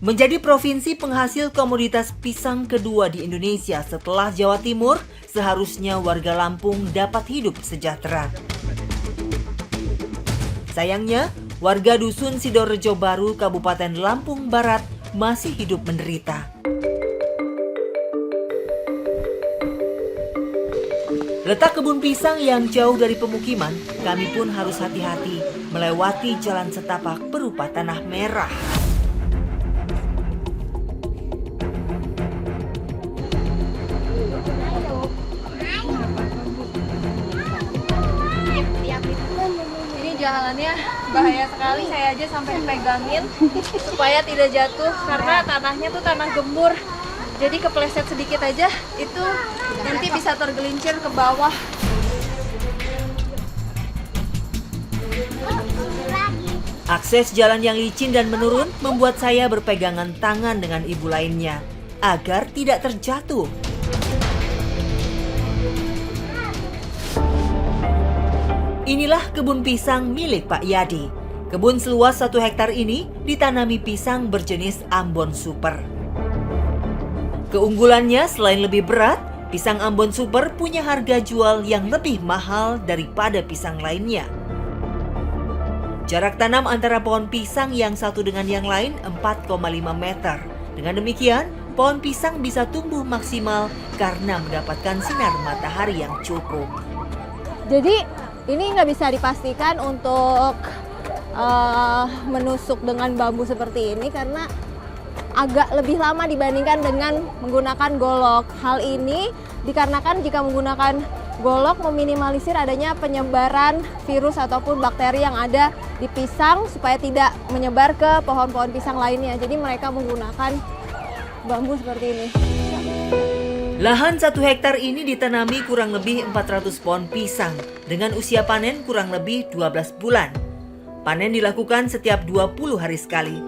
Menjadi provinsi penghasil komoditas pisang kedua di Indonesia setelah Jawa Timur, seharusnya warga Lampung dapat hidup sejahtera. Sayangnya, warga Dusun Sidorejo Baru, Kabupaten Lampung Barat masih hidup menderita. Letak kebun pisang yang jauh dari pemukiman, kami pun harus hati-hati melewati jalan setapak berupa tanah merah. Ini jalannya bahaya sekali, saya aja sampai pegangin supaya tidak jatuh karena tanahnya tuh tanah gembur. Jadi kepleset sedikit aja itu nanti bisa tergelincir ke bawah. Akses jalan yang licin dan menurun membuat saya berpegangan tangan dengan ibu lainnya agar tidak terjatuh. Inilah kebun pisang milik Pak Yadi. Kebun seluas 1 hektar ini ditanami pisang berjenis Ambon Super. Keunggulannya selain lebih berat, pisang Ambon Super punya harga jual yang lebih mahal daripada pisang lainnya. Jarak tanam antara pohon pisang yang satu dengan yang lain 4,5 meter. Dengan demikian, pohon pisang bisa tumbuh maksimal karena mendapatkan sinar matahari yang cukup. Jadi ini nggak bisa dipastikan untuk menusuk dengan bambu seperti ini karena agak lebih lama dibandingkan dengan menggunakan golok. Hal ini dikarenakan jika menggunakan golok meminimalisir adanya penyebaran virus ataupun bakteri yang ada di pisang supaya tidak menyebar ke pohon-pohon pisang lainnya. Jadi mereka menggunakan bambu seperti ini. Lahan 1 hektar ini ditanami kurang lebih 400 pohon pisang dengan usia panen kurang lebih 12 bulan. Panen dilakukan setiap 20 hari sekali.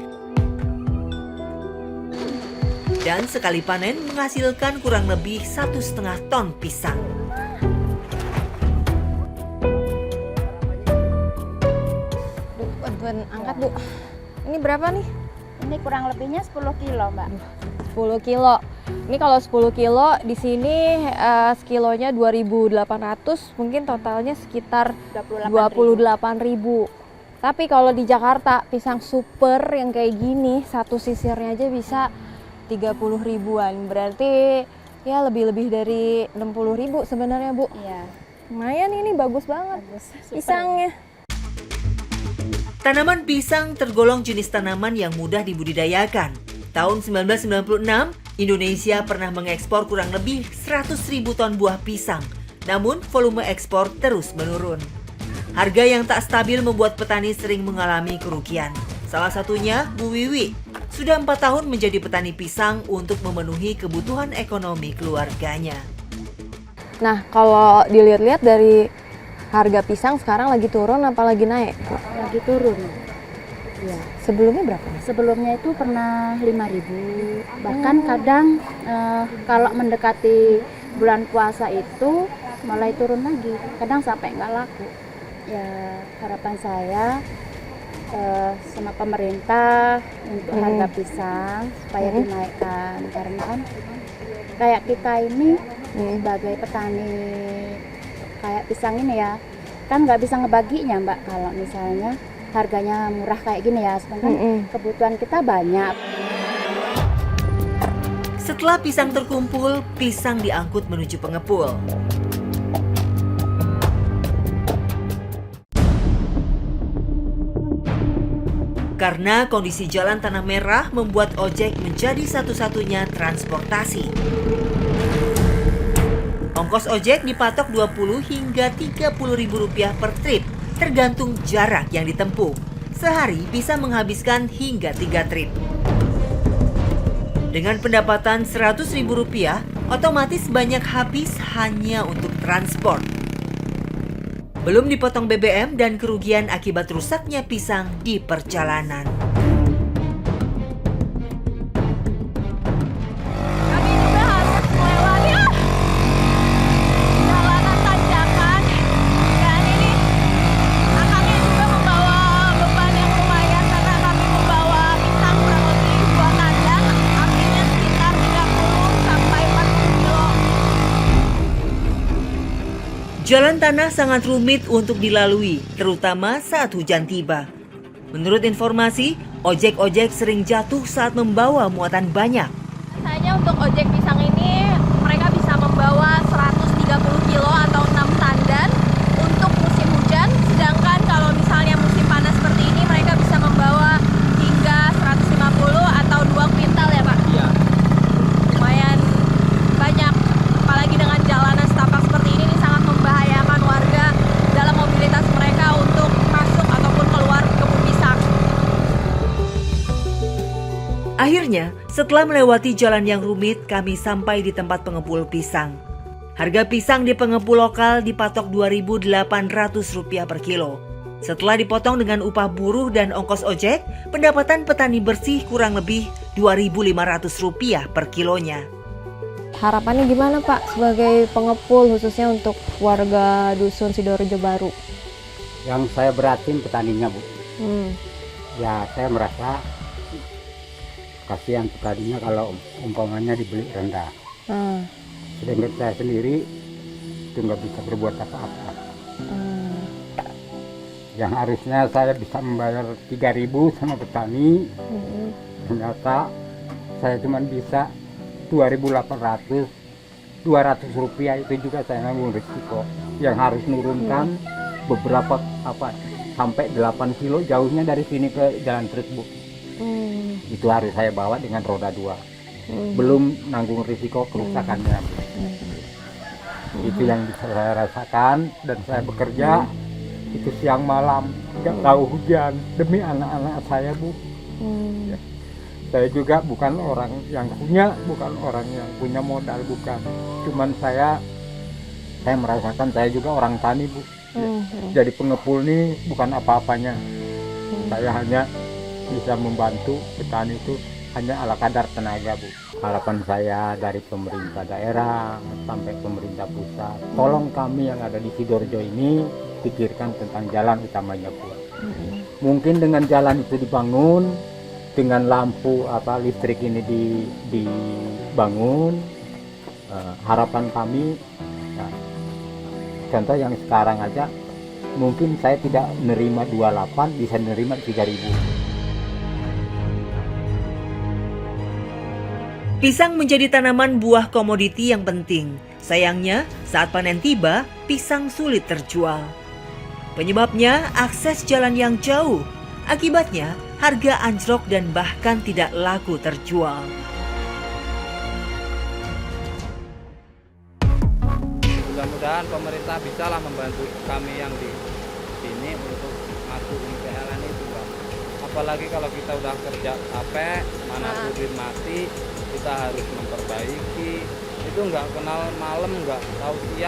Dan sekali panen menghasilkan kurang lebih 1,5 ton pisang. Bu, bantuan angkat Bu. Ini berapa nih? Ini kurang lebihnya 10 kilo, Mbak. 10 kilo. Ini kalau 10 kilo di sini sekilonya 2.800, mungkin totalnya sekitar 28.000. Tapi kalau di Jakarta pisang super yang kayak gini satu sisirnya aja bisa 30 ribuan. Berarti ya lebih dari 60 ribu sebenarnya Bu. Iya. Lumayan ini bagus banget pisangnya. Tanaman pisang tergolong jenis tanaman yang mudah dibudidayakan. Tahun 1996, Indonesia pernah mengekspor kurang lebih 100.000 ton buah pisang. Namun volume ekspor terus menurun. Harga yang tak stabil membuat petani sering mengalami kerugian. Salah satunya Bu Wiwi. Sudah 4 tahun menjadi petani pisang untuk memenuhi kebutuhan ekonomi keluarganya. Nah, kalau dilihat-lihat dari harga pisang sekarang lagi turun apa lagi naik? Lagi turun. Ya. Sebelumnya berapa? Sebelumnya itu pernah 5.000. Bahkan kadang kalau mendekati bulan puasa itu mulai turun lagi. Kadang sampai nggak laku. Ya, harapan saya sama pemerintah untuk harga pisang supaya dinaikkan, karena kan kayak kita ini sebagai petani kayak pisang ini ya kan nggak bisa ngebaginya Mbak kalau misalnya harganya murah kayak gini ya, sedangkan kebutuhan kita banyak. Setelah pisang terkumpul, pisang diangkut menuju pengepul. Karena kondisi jalan tanah merah membuat ojek menjadi satu-satunya transportasi. Ongkos ojek dipatok 20 hingga 30 ribu rupiah per trip, tergantung jarak yang ditempuh. Sehari bisa menghabiskan hingga 3 trip. Dengan pendapatan 100 ribu rupiah, otomatis banyak habis hanya untuk transport. Belum dipotong BBM dan kerugian akibat rusaknya pisang di perjalanan. Kami juga harus melewati jalanan tanjakan dan ini akan membawa beban yang lumayan karena kami membawa pisang kurang lebih 2 kali. Jalan tanah sangat rumit untuk dilalui, terutama saat hujan tiba. Menurut informasi, ojek-ojek sering jatuh saat membawa muatan banyak. Biasanya untuk ojek pisang ini mereka bisa membawa 130 kilo atau 6 tandan untuk musim hujan, sedangkan kalau misalnya musim panas seperti ini mereka bisa membawa hingga 150 atau 2 kuintal ya Pak? Iya. Lumayan banyak, apalagi dengan jalanan setapak seperti ini sangat membahayakan warga dalam mobilitas mereka untuk masuk ataupun keluar kebun pisang. Akhirnya, setelah melewati jalan yang rumit, kami sampai di tempat pengepul pisang. Harga pisang di pengepul lokal dipatok Rp2.800 per kilo. Setelah dipotong dengan upah buruh dan ongkos ojek, pendapatan petani bersih kurang lebih Rp2.500 per kilonya. Harapannya gimana Pak sebagai pengepul khususnya untuk warga Dusun Sidoarjo Baru? Yang saya beratin petaninya, Bu. Ya, saya merasa kasihan petaninya kalau umpamanya dibeli rendah. Sedangkan saya sendiri itu nggak bisa berbuat apa-apa. Yang harusnya saya bisa membayar 3.000 sama petani, ternyata saya cuma bisa 2.800, Rp200 itu juga saya nanggung risiko. Yang harus nurunkan beberapa sampai 8 kilo jauhnya dari sini ke Jalan Truk, Bu. Itu harus saya bawa dengan roda 2. Belum nanggung risiko kerusakannya. Itu yang bisa saya rasakan, dan saya bekerja itu siang malam, nggak tahu hujan, demi anak-anak saya, Bu. Ya. Saya juga bukan orang yang punya modal, bukan. Cuman saya merasakan saya juga orang tani, Bu. Ya. Jadi pengepul ini bukan apa-apanya. Saya hanya bisa membantu petani itu hanya ala kadar tenaga, Bu. Harapan saya dari pemerintah daerah sampai pemerintah pusat, tolong kami yang ada di Sidoarjo ini pikirkan tentang jalan utamanya, Bu. Mungkin dengan jalan itu dibangun, dengan lampu listrik ini dibangun, harapan kami, ya, contoh yang sekarang aja, mungkin saya tidak menerima 28, bisa menerima 3.000. Pisang menjadi tanaman buah komoditi yang penting. Sayangnya, saat panen tiba, pisang sulit terjual. Penyebabnya akses jalan yang jauh. Akibatnya, harga anjlok dan bahkan tidak laku terjual. Mudah-mudahan pemerintah bisalah membantu kami yang di sini untuk masukin PLN itu, Bang. Apalagi kalau kita udah kerja capek, mana turbin mati, kita harus memperbaiki. Itu nggak kenal malam, nggak tahu siang.